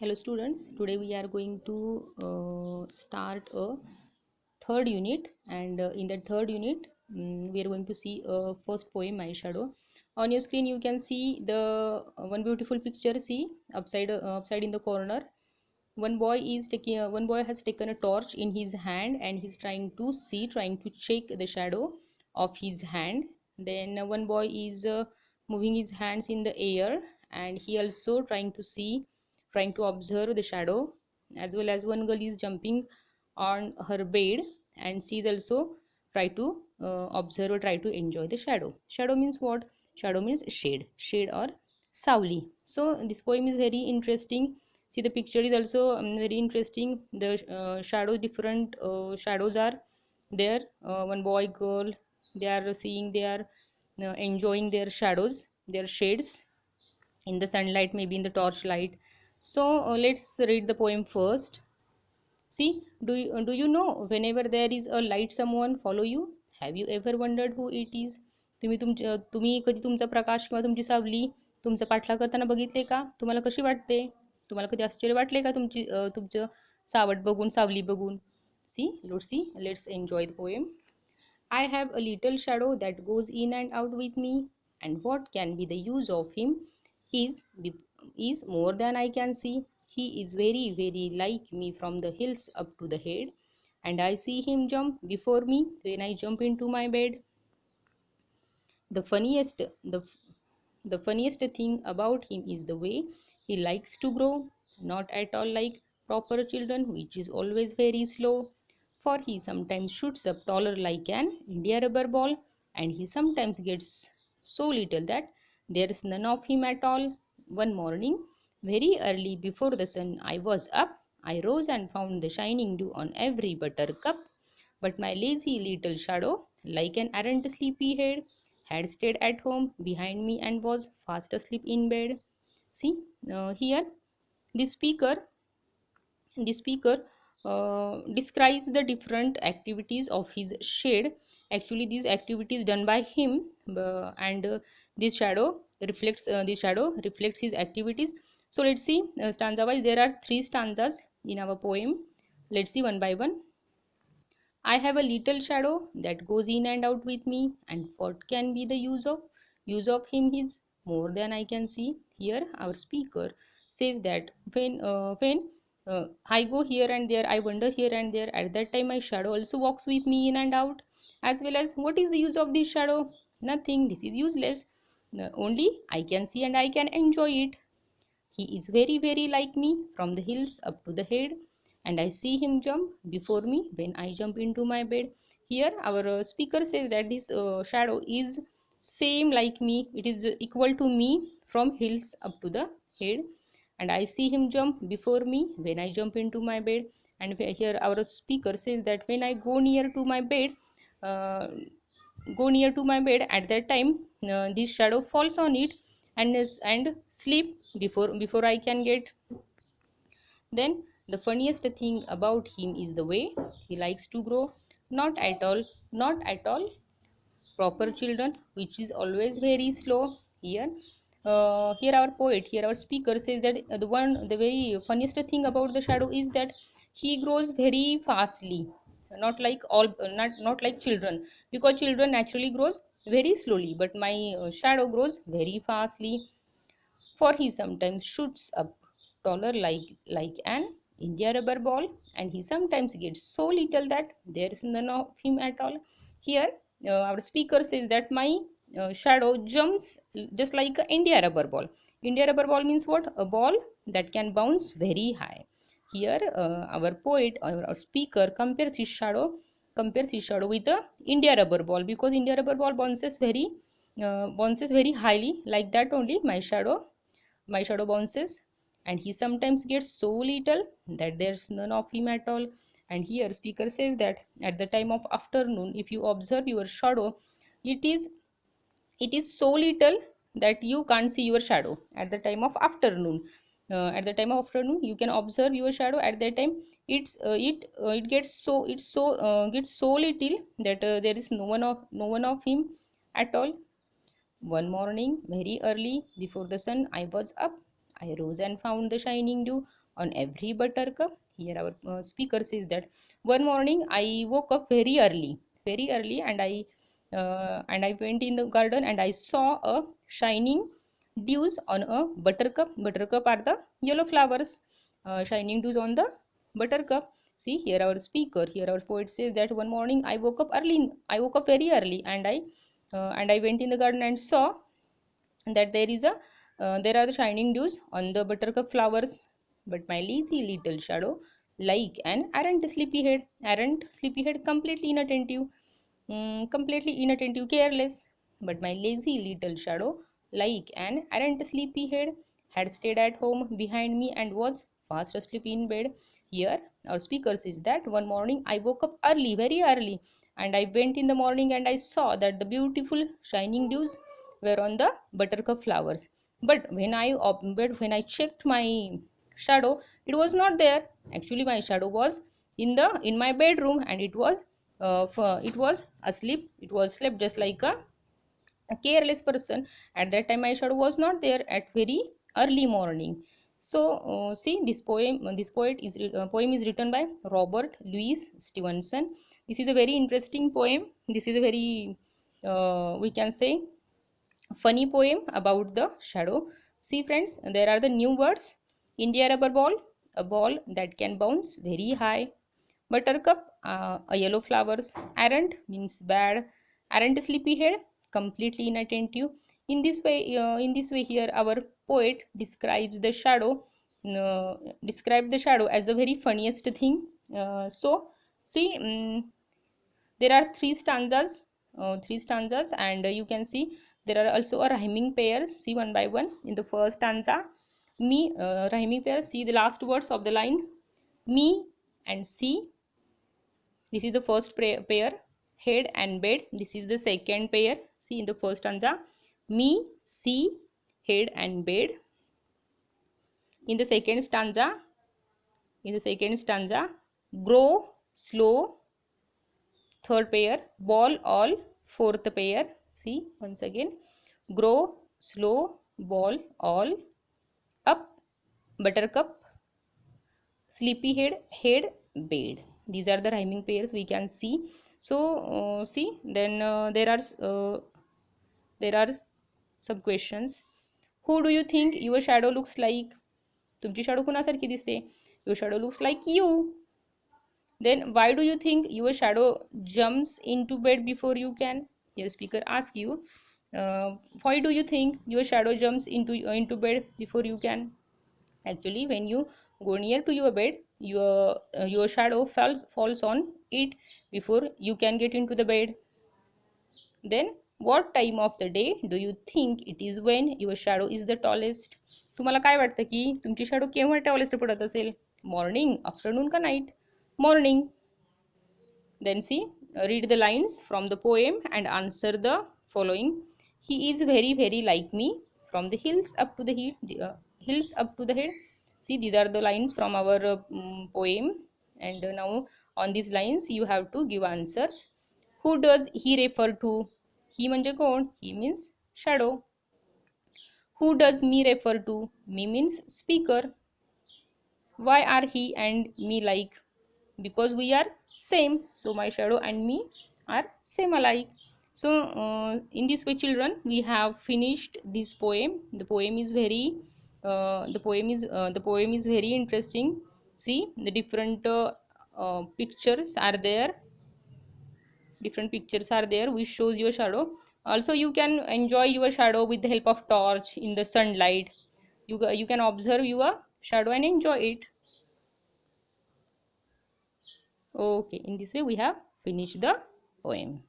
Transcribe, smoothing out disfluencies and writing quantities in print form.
Hello students, today we are going to start a third unit, and in that third unit we are going to see a first poem, My Shadow. On your screen you can see the one beautiful picture. See, upside in the corner, one boy has taken a torch in his hand and he's trying to check the shadow of his hand. Then one boy is moving his hands in the air, and he also trying to observe the shadow, as well as one girl is jumping on her bed, and she's also try to observe or try to enjoy the shadow. Shadow means what? Shadow means shade or savli. So this poem is very interesting. See, the picture is also very interesting. The shadow, different shadows are there. One boy, girl, they are enjoying their shadows, their shades in the sunlight, maybe in the torchlight. So let's read the poem first. See, do you know, whenever there is a light, someone follow you? Have you ever wondered who it is? तुम्ही कधी तुमचा प्रकाश किंवा तुमची सावली तुमचा पाठलाग करताना बघितले का? तुम्हाला कशी वाटते? तुम्हाला कधी आश्चर्य वाटले का तुमचं सावट बघून, सावली बघून? Let's enjoy the poem. I have a little shadow that goes in and out with me, and what can be the use of him is, is more than I can see. He is very, very like me from the hills up to the head, and I see him jump before me when I jump into my bed. The funniest, the, the funniest thing about him is the way he likes to grow, not at all like proper children, which is always very slow. For he sometimes shoots up taller like an India rubber ball, and he sometimes gets so little that there is none of him at all. One morning, very early before the sun, I was up. I rose and found the shining dew on every buttercup. But my lazy little shadow, like an errant sleepy head, had stayed at home behind me and was fast asleep in bed. See, here the speaker the speaker describes the different activities of his shade. Actually, these activities done by him, and this shadow reflects his activities. So let's see, stanza wise there are three stanzas in our poem. Let's see one by one. I have a little shadow that goes in and out with me, and what can be the use of him is more than I can see. Here, our speaker says that when I go here and there, I wander here and there. At that time, my shadow also walks with me in and out, as well as what is the use of this shadow? Nothing. This is useless. Only I can see and I can enjoy it. He is very, very like me from the hills up to the head, and I see him jump before me when I jump into my bed. Here, our speaker says that this shadow is same like me, it is equal to me from hills up to the head, and I see him jump before me when I jump into my bed. And here, our speaker says that when I uh, go near to my bed, at that time this shadow falls on it and sleep before I can get. Then the funniest thing about him is the way he likes to grow, not at all proper children, which is always very slow. Here our poet, here our speaker says that the very funniest thing about the shadow is that he grows very fastly, not like children, because children naturally grows very slowly, but my shadow grows very fastly. For he sometimes shoots up taller like an India rubber ball, and he sometimes gets so little that there is none of him at all. Here, our speaker says that my shadow jumps just like an India rubber ball. India rubber ball means what? A ball that can bounce very high. Here, our poet or our speaker compares his shadow with a India rubber ball, because India rubber ball bounces very highly. Like that only my shadow bounces, and he sometimes gets so little that there's none of him at all. And here speaker says that at the time of afternoon, if you observe your shadow, it is it is so little that you can't see your shadow at the time of afternoon. At the time of afternoon you can observe your shadow. At that time it gets so little that there is no one of him at all. One morning, very early before the sun, I was up. I rose and found the shining dew on every buttercup. Here our speaker says that one morning I woke up very early, and I went in the garden and I saw a shining dews on a buttercup. Buttercup are the yellow flowers. Shining dews on the buttercup. See, here our speaker, here our poet says that one morning I woke up early. I woke up very early, and I went in the garden and saw that there are the shining dews on the buttercup flowers. But my lazy little shadow, like an errant sleepyhead, completely inattentive, careless. But my lazy little shadow, like an errant sleepyhead, had stayed at home behind me and was fast asleep in bed. Here, our speaker says that one morning I woke up early, very early, and I went in the morning and I saw that the beautiful shining dews were on the buttercup flowers. But when I checked my shadow, it was not there. Actually, my shadow was in my bedroom, and it was asleep. It was slept just like a careless person. At that time my shadow was not there at very early morning. So see, poem is written by Robert Louis Stevenson. This is a very interesting poem. This is a very we can say funny poem about the shadow. See friends, there are the new words. India rubber ball, a ball that can bounce very high. Buttercup, a yellow flowers. Errant means bad. Errant sleepyhead, completely inattentive. In this way here our poet describe the shadow as the very funniest thing. So see, there are three stanzas, and you can see there are also a rhyming pairs. See one by one. In the first stanza, me rhyming pairs. See the last words of the line, me and see. This is the first pair. Head and bed. This is the second pair. See in the first stanza, me, see, head and bed. In the second stanza, grow, slow, third pair. Ball, all, fourth pair. See once again, grow, slow, ball, all, up, buttercup, sleepyhead, head, bed. These are the rhyming pairs we can see. So see, then there are some questions. Who do you think your shadow looks like? तुमची shadow कुणासारखी दिसते? Your shadow looks like you. Then why do you think your shadow jumps into bed before you can? Your speaker asks you, why do you think your shadow jumps into bed before you can? Actually, when you go near to your bed, your shadow falls on it before you can get into the bed. Then what time of the day do you think it is when your shadow is the tallest? तुम्हाला काय वाटतं की तुमची shadow केव्हा tallest पडत असेल? Morning, afternoon का night? Morning. Then see, read the lines from the poem and answer the following. He is very very like me, from the hills up to the hills up to the head. See, these are the lines from our poem, and now on these lines you have to give answers. Who does he refer to? He म्हणजे कोण? He means shadow. Who does me refer to? Me means speaker. Why are he and me like? Because we are same, so my shadow and me are same alike. So in this way children, we have finished this poem. The poem is very interesting. See, the different pictures are there which shows your shadow. Also you can enjoy your shadow with the help of torch in the sunlight. You can observe your shadow and enjoy it. Okay, in this way we have finished the poem.